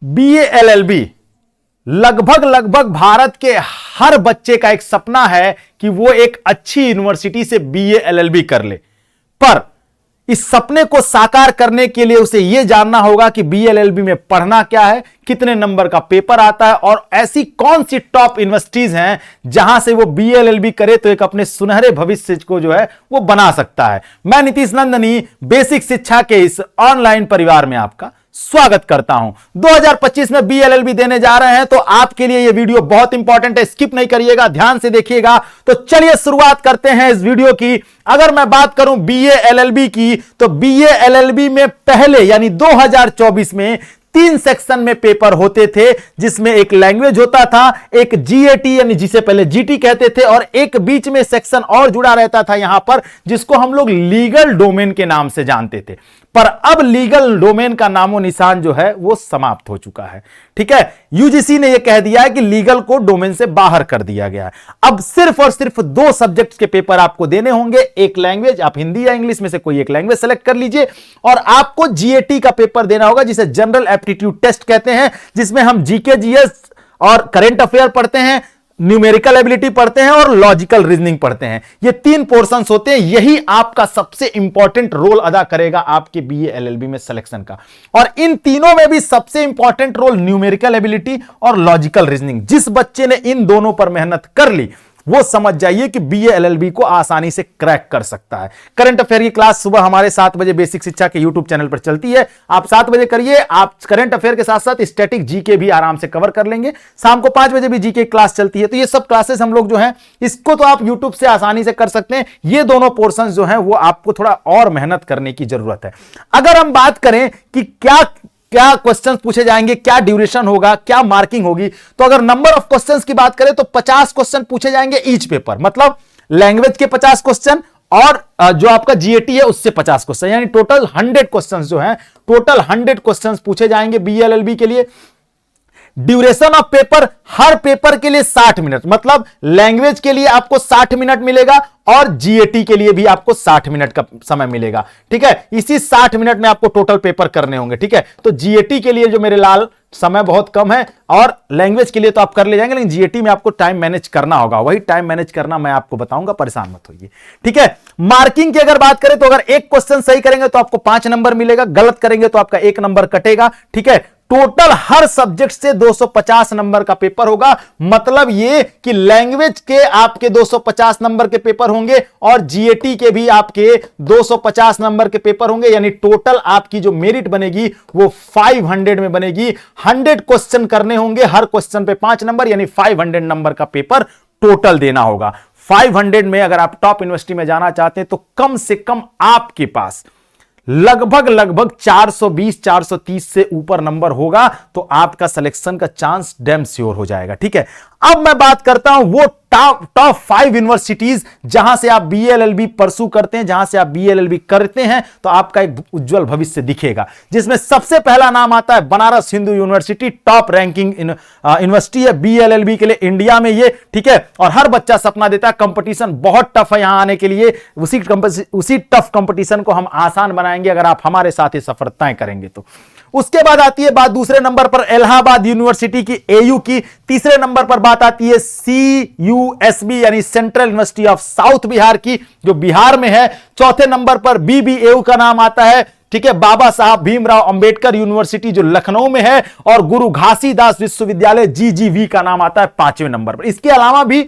BA LLB लगभग लगभग भारत के हर बच्चे का एक सपना है कि वो एक अच्छी यूनिवर्सिटी से बीए एलएलबी कर ले। पर इस सपने को साकार करने के लिए उसे यह जानना होगा कि बीए एलएलबी में पढ़ना क्या है, कितने नंबर का पेपर आता है और ऐसी कौन सी टॉप यूनिवर्सिटीज हैं जहां से वो बीए एलएलबी करे तो एक अपने सुनहरे भविष्य को जो है वो बना सकता है। मैं नीतीश नंदनी बेसिक शिक्षा के इस ऑनलाइन परिवार में आपका स्वागत करता हूं। 2025 में बीए एलएलबी देने जा रहे हैं तो आपके लिए यह वीडियो बहुत इंपॉर्टेंट है, स्किप नहीं करिएगा, ध्यान से देखिएगा। तो चलिए शुरुआत करते हैं इस वीडियो की। अगर मैं बात करूं बीए एलएलबी की तो बीए एलएलबी में पहले यानी 2024 में 3 सेक्शन में पेपर होते थे, जिसमें एक लैंग्वेज होता था, एक जीएटी यानी जिसे पहले जीटी कहते थे, और एक बीच में सेक्शन और जुड़ा रहता था यहां पर जिसको हम लोग लीगल डोमेन के नाम से जानते थे। पर अब लीगल डोमेन का नामो निशान जो है वो समाप्त हो चुका है। ठीक है, यूजीसी ने यह कह दिया है कि लीगल को डोमेन से बाहर कर दिया गया है। अब सिर्फ और सिर्फ 2 सब्जेक्ट्स के पेपर आपको देने होंगे, एक लैंग्वेज, आप हिंदी या इंग्लिश में से कोई एक लैंग्वेज सेलेक्ट कर लीजिए, और आपको जीएटी का पेपर देना होगा जिसे जनरल एप्टीट्यूड टेस्ट कहते हैं, जिसमें हम जीके जीएस और करंट अफेयर पढ़ते हैं, न्यूमेरिकल एबिलिटी पढ़ते हैं और लॉजिकल रीजनिंग पढ़ते हैं। ये 3 पोर्शंस होते हैं, यही आपका सबसे इंपॉर्टेंट रोल अदा करेगा आपके बीए एलएलबी में सिलेक्शन का। और इन तीनों में भी सबसे इंपॉर्टेंट रोल न्यूमेरिकल एबिलिटी और लॉजिकल रीजनिंग। जिस बच्चे ने इन दोनों पर मेहनत कर ली वो समझ जाइए कि बीए एलएलबी को आसानी से क्रैक कर सकता है। करंट अफेयर की क्लास सुबह हमारे 7 बजे बेसिक शिक्षा के यूट्यूब चैनल पर चलती है, आप 7 बजे करिए। आप करंट अफेयर के साथ साथ स्टैटिक जीके भी आराम से कवर कर लेंगे। शाम को 5 बजे भी जीके क्लास चलती है। तो ये सब क्लासेस हम लोग जो है इसको तो आप यूट्यूब से आसानी से कर सकते हैं। ये दोनों पोर्शन जो है वो आपको थोड़ा और मेहनत करने की जरूरत है। अगर हम बात करें कि क्या क्वेश्चंस पूछे जाएंगे, क्या ड्यूरेशन होगा, क्या मार्किंग होगी, तो अगर नंबर ऑफ क्वेश्चंस की बात करें तो 50 क्वेश्चन पूछे जाएंगे ईच पेपर, मतलब लैंग्वेज के 50 क्वेश्चन और जो आपका जीएटी है उससे 50 क्वेश्चन, यानी टोटल 100 क्वेश्चंस जो हैं, टोटल 100 क्वेश्चंस पूछे जाएंगे बीए एलएलबी के लिए। Duration of paper, her paper के लिए 60 मिनट, मतलब लैंग्वेज के लिए आपको 60 मिनट मिलेगा और जीएटी के लिए भी आपको 60 मिनट का समय मिलेगा। ठीक है, इसी 60 मिनट में आपको टोटल पेपर करने होंगे। ठीक है, तो जीएटी के लिए जो मेरे लाल समय बहुत कम है और लैंग्वेज के लिए तो आप कर ले जाएंगे, लेकिन जीएटी में आपको टाइम मैनेज करना होगा। वही टाइम मैनेज करना मैं आपको बताऊंगा, परेशान मत होइए। ठीक है, मार्किंग की अगर बात करें तो अगर एक क्वेश्चन सही करेंगे तो आपको 5 नंबर मिलेगा, गलत करेंगे तो आपका 1 नंबर कटेगा। ठीक है, टोटल हर सब्जेक्ट से 250 नंबर का पेपर होगा। मतलब ये कि लैंग्वेज के आपके 250 नंबर के पेपर होंगे और जीएटी के भी आपके 250 नंबर के पेपर होंगे, यानी टोटल आपकी जो मेरिट बनेगी वो 500 में बनेगी। 100 क्वेश्चन करने होंगे, हर क्वेश्चन पे 5 नंबर, यानी 500 नंबर का पेपर टोटल देना होगा। 500 में अगर आप टॉप यूनिवर्सिटी में जाना चाहते हैं तो कम से कम आपके पास लगभग 420-430 से ऊपर नंबर होगा तो आपका सिलेक्शन का चांस डैम श्योर हो जाएगा। ठीक है, अब मैं बात करता हूं वो टॉप 5 यूनिवर्सिटीज जहां से आप बीए एलएलबी परसू करते हैं, जहां से आप बीए एलएलबी करते हैं तो आपका एक उज्जवल भविष्य दिखेगा। जिसमें सबसे पहला नाम आता है Banaras Hindu university, top ranking university है बीए एलएलबी के लिए इंडिया में ये। ठीक है, और हर बच्चा सपना देता है, कंपटीशन बहुत टफ है यहां आने के लिए। उसी टफ कंपटीशन को हम आसान बनाएंगे अगर आप हमारे साथ ये सफर तय करेंगे तो। उसके बाद आती है बात दूसरे नंबर पर इलाहाबाद यूनिवर्सिटी की, एयू की। तीसरे नंबर पर बात आती है सीयूएसबी यानी central university of south Bihar की, जो बिहार में है। चौथे नंबर पर बीबीएयू का नाम आता है। ठीक है, बाबा साहब भीमराव अंबेडकर यूनिवर्सिटी जो लखनऊ में है, और गुरु घासीदास विश्वविद्यालय जीजीवी का नाम आता है 5वें नंबर पर। इसके अलावा भी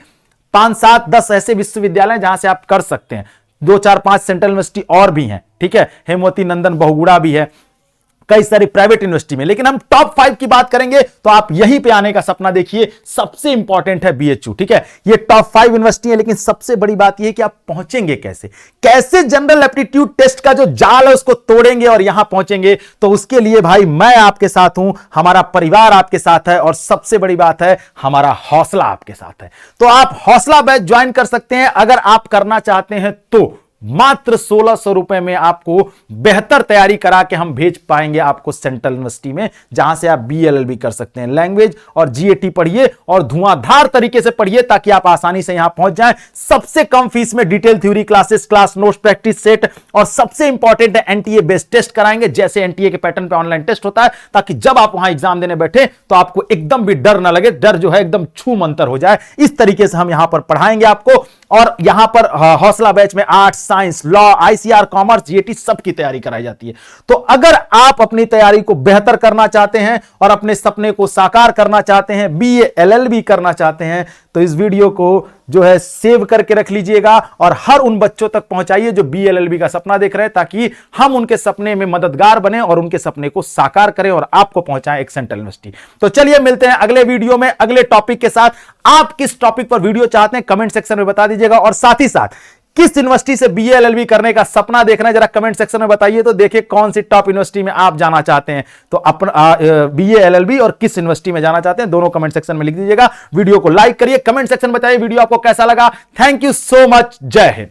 5, 7, 10 ऐसे विश्वविद्यालय जहां से आप कर सकते हैं। 2, 4, 5 सेंट्रल यूनिवर्सिटी और भी हैं। ठीक है, हेमवती नंदन बहुगुड़ा भी है, कई सारी प्राइवेट यूनिवर्सिटी में। लेकिन हम टॉप 5 की बात करेंगे तो आप यहीं पे आने का सपना देखिए। सबसे इंपॉर्टेंट है बीएचयू। ठीक है, ये टॉप 5 यूनिवर्सिटी है, लेकिन सबसे बड़ी बात यह है कि आप पहुंचेंगे कैसे जनरल एप्टीट्यूड टेस्ट का जो जाल है उसको तोड़ेंगे और यहां पहुंचेंगे। तो उसके लिए भाई मैं आपके साथ हूं, हमारा परिवार आपके साथ है, और सबसे बड़ी बात है हमारा हौसला आपके साथ है। तो आप हौसला बैच ज्वाइन कर सकते हैं अगर आप करना चाहते हैं तो। मात्र 1600 रुपए में आपको बेहतर तैयारी करा के हम भेज पाएंगे आपको सेंट्रल यूनिवर्सिटी में, जहां से आप बीएलएलबी कर सकते हैं। लैंग्वेज और जीएटी पढ़िए और धुआंधार तरीके से पढ़िए ताकि आप आसानी से यहां पहुंच जाएं। सबसे कम फीस में detail theory classes, class notes, practice set और सबसे इंपॉर्टेंट है एनटीए बेस्ड टेस्ट कराएंगे, जैसे एनटीए के पैटर्न पे ऑनलाइन टेस्ट होता है, ताकि जब आप वहां एग्जाम देने बैठे तो आपको एकदम भी डर ना लगे, डर जो है एकदम छू मंतर हो जाए। इस तरीके से हम यहां पर पढ़ाएंगे आपको। और यहां पर हौसला बैच में arts, science, law, ICR, commerce, GAT सबकी तैयारी कराई जाती है। तो अगर आप अपनी तैयारी को बेहतर करना चाहते हैं और अपने सपने को साकार करना चाहते हैं, बीए एलएलबी करना चाहते हैं, तो इस वीडियो को जो है सेव करके रख लीजिएगा और हर उन बच्चों तक पहुंचाइए जो बीएलएलबी का सपना देख रहे हैं, ताकि हम उनके सपने में मददगार बने और उनके सपने को साकार करें और आपको पहुंचाएं एक सेंट्रल यूनिवर्सिटी। तो चलिए मिलते हैं अगले वीडियो में अगले टॉपिक के साथ। आप किस टॉपिक पर वीडियो चाहते हैं कमेंट सेक्शन में बता दीजिएगा, और साथ ही साथ किस यूनिवर्सिटी से बीए एलएलबी करने का सपना देखना है जरा कमेंट सेक्शन में बताइए, तो देखिए कौन सी टॉप यूनिवर्सिटी में आप जाना चाहते हैं। तो अपना बीए एलएलबी और किस यूनिवर्सिटी में जाना चाहते हैं दोनों कमेंट सेक्शन में लिख दीजिएगा। वीडियो को लाइक करिए, कमेंट सेक्शन में बताइए वीडियो आपको कैसा लगा। थैंक यू सो मच, जय हिंद।